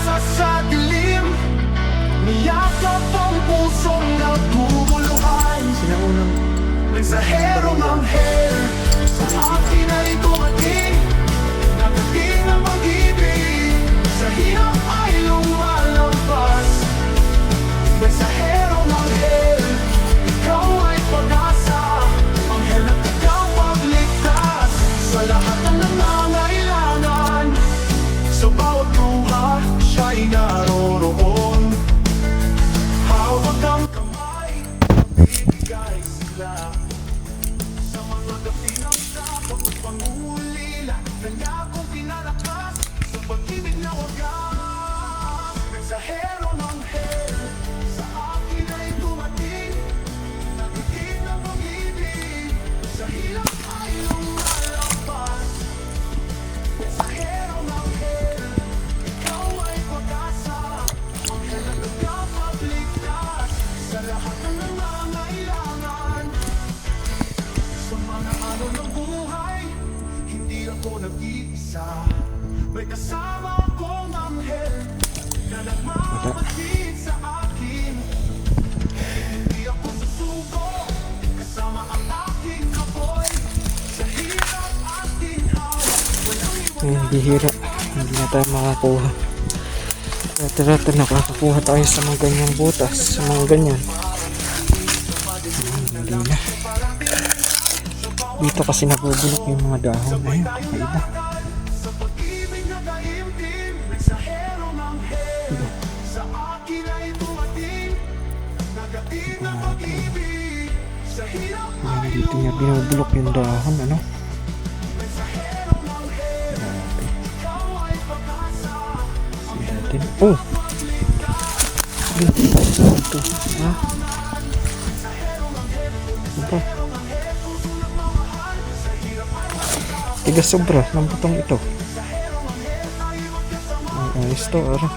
pag-asa sa dilim, niyakap ang pusong naguguluhan. Sinaunang mensaherong anghel sa akin ay dumating, nagdating ang pag-ibig, sa hirap ay lumalabas. Mensaherong anghel, ikaw ay pag-asa, anghel na tagapagligtas sa lahat ng nangangailangan. Sa bawat luha, siya'y naroroon. Hawak ang kamay, nabibigay sila sa mga gabi ng sakot at pangungulila. Kanya kong pinalakas sa pag-ibig na wagas. Mensahero ng anghel, sa akin ay dumating, nagdating ang pag-ibig, sa hirap ay lumalabas. Mensahero ng anghel, ikaw ay pag-asa, anghel na tagapagligtas sa lahat ng nangangailangan. Sa mga araw ng buhay, hindi ako nag-iisa. May kasama akong anghel na nagmamasid sa akin. Hindi ako susuko, kasama ang aking apoy. Sa hirap at ginhawa, walang Ayun, bihira. Hindi na tayo makakuha. Rata-rata nakakakuha tayo sa mga ganyang butas. Sa mga ganyan. Hindi na. Dito kasi nabubulok yung mga dahon. Ayun, kaiba. sa pag-ibig na kaimtim. Mensahero ng anghel, sa akin ay dumating, nagdating ang pag-ibig, sa hirap Ayun, ay dito niya binubulok yung dahon. Ano? mensahero ng anghel, Grabe. ikaw ay pag-asa, anghel na Natin. Oh! Ito. Ha? Ano ba? Tigas sobra ng butong ito. Ang ayos to, ara.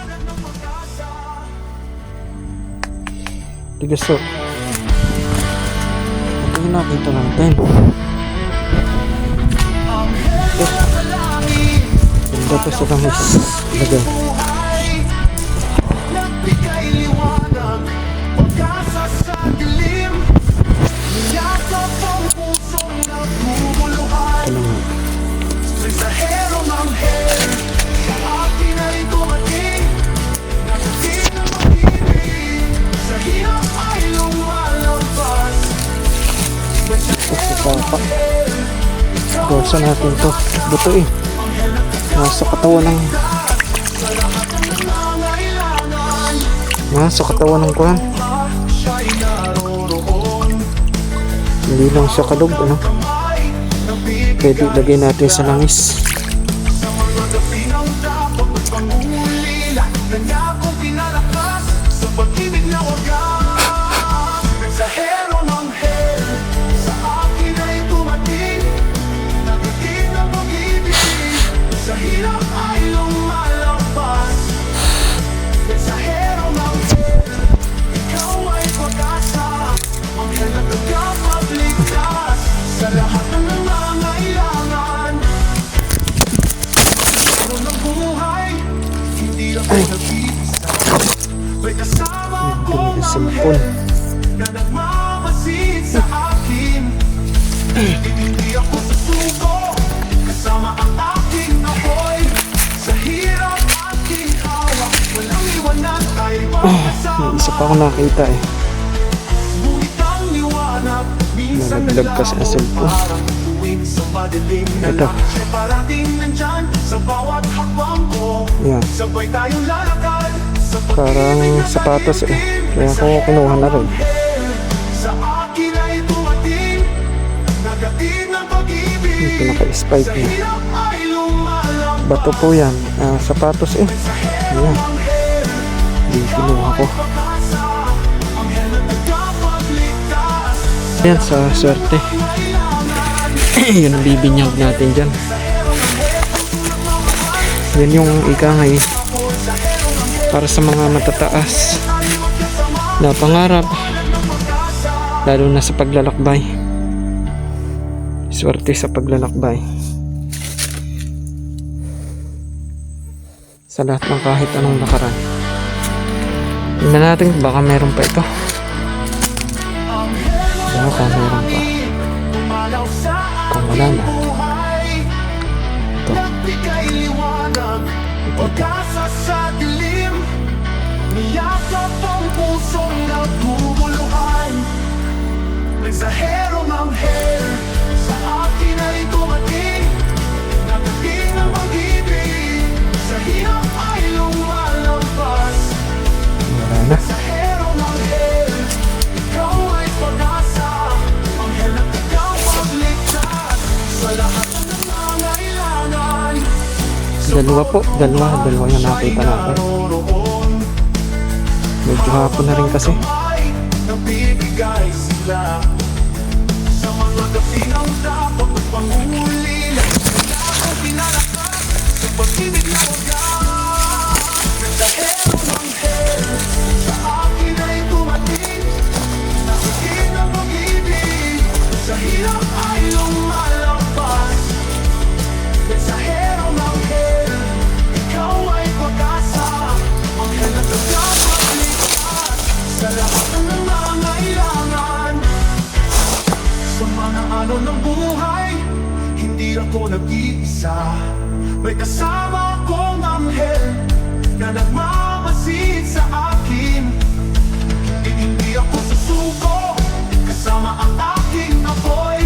Tigas so. Ito yung nakita natin. Ito. Ganda to sa langis. Lagay. buhay, nagbigay liwanag, pag-asa sa dilim, niyakap ang pusong naguguluhan. Ito lang. Mensahero ng anghel, sa akin ay dumating, nagdating ang pag-ibig, sa hirap ay lumalabas. Mensahero ng anghel, ikaw Gorsa natin to. Buto eh. Nasa katawan ng... nangangailangan. Nasa katawan ng kuhan. Siya'y naroroon. Hindi lang siya kalog. Ano? Kamay, nabibigay Pwede lagay natin sa langis. sa mga gabi ng takot at pangungulila. Kanya akong pinalakas sa pag-ibig na wagas. Mensahero ng anghel, sa akin ay dumating, nagdating ang pag-ibig, sa hirap ay lumalabas. Mensahero ng anghel, ikaw ay pag-asa, anghel na tagapagligtas sa lahat ng nangangailangan. Ano ng buhay, hindi ako nag-iisa. May kasama akong Ganda sa anghel cellphone. na nagmamasid sa akin. Hindi ako susuko, kasama ang aking apoy. Sa hirap at ginhawa, walang iwanan ay magkasama. May isa pa ako nakita eh. Ngunit ang liwanag, minsan Nalaglag kasi ang cellphone. parang tuwing sa madilim na Ito. lang siya'y parating nandyan sa bawat hakbang ko. Yan. Sabay tayong lalakad sa Parang pag-ibig na sapatos eh. kaimtim. Kaya ako kinuha na rin. Sa akin ay dumating, nagdating ang pag-ibig, Yung pinaka-spike sa niya. hirap ay lumalabas. Bato po yan. Sapatos eh. Ayan. Hindi kinuha ko. Pag-asa, anghel na tagapagligtas. Ayan, sa swerte. Yun ang bibinyag natin dyan. Yan yung ikangay para sa mga matataas na pangarap, lalo na sa paglalakbay. Swerte sa paglalakbay. sa lahat ng kahit anong nakaraan. Tingnan natin baka meron pa ito. Baka meron pa. Umalaw sa Kung wala na, buhay, ito. nagbigay liwanag, pag-asa sa dilim, niyakap ang pusong naguguluhan. Mensahero ng hell, sa akin ay dumating, nagdating ang pag-ibig, sa hirap ay lumalabas. Wala na. Mensahero ng hell, ikaw ay pag-asa, anghel na ikaw magligtas, sa lahat ng nangangailangan. Dalawa po, dalawa yung nakita natin. Medyo hapon na rin kasi. Nagbibigay sila sa mga gabi ng dapat at pangungulila. Ako pinalakas sa pag-ibig na wagas. Mensahero ng hell, sa akin ay dumating, nakikin ang pag-ibig, sa hirap ay lumalabas. Mensahero ng hell, ikaw ay pag-asa, anghel na tagapagligtas, sa lahat ng nangangailangan. Sa mga alon ng buhay, hindi ako nag-iisa. May kasama akong anghel na nagmamasid sa akin. Hindi ako susuko, kasama ang aking apoy.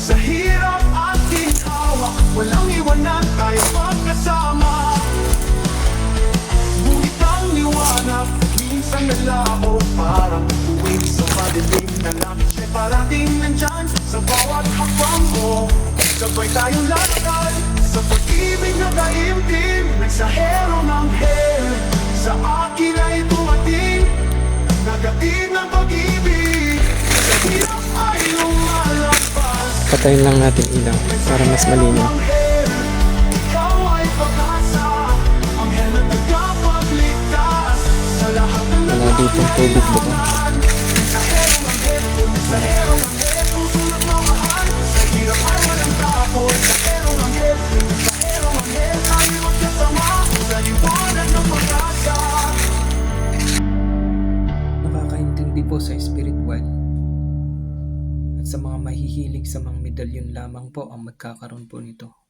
Sa hirap ating hawak, walang iwanan tayo magkasama. Ngunit ang liwanag, minsan nalao, parang tuwing sa madilim na lang. Siya'y parating nandyan sa bawat hakbang mo. Sabay tayong lakad sa pag-ibig na daimtim. Mensahero ng hell, sa akin ay dumating, nagating ang pag-ibig, sa hirap ay lumalabas. Patayin lang natin ilaw para mas malinaw. Ang hell, ikaw ay pag-asa, anghel na tagapagligtas, sa lahat ng Wala ditong tubig doon. Mensahero ng hell, mensahero ng hell, puso ng mamahal, sa hirap ay walang takot. Mensahero ng hell, mensahero ng hell, tayo magkasama, sa liwanag ng pag-asa. Nakakaintindi po sa spiritual. At sa mga mahihilig sa mga medalyon lamang po ang magkakaroon po nito.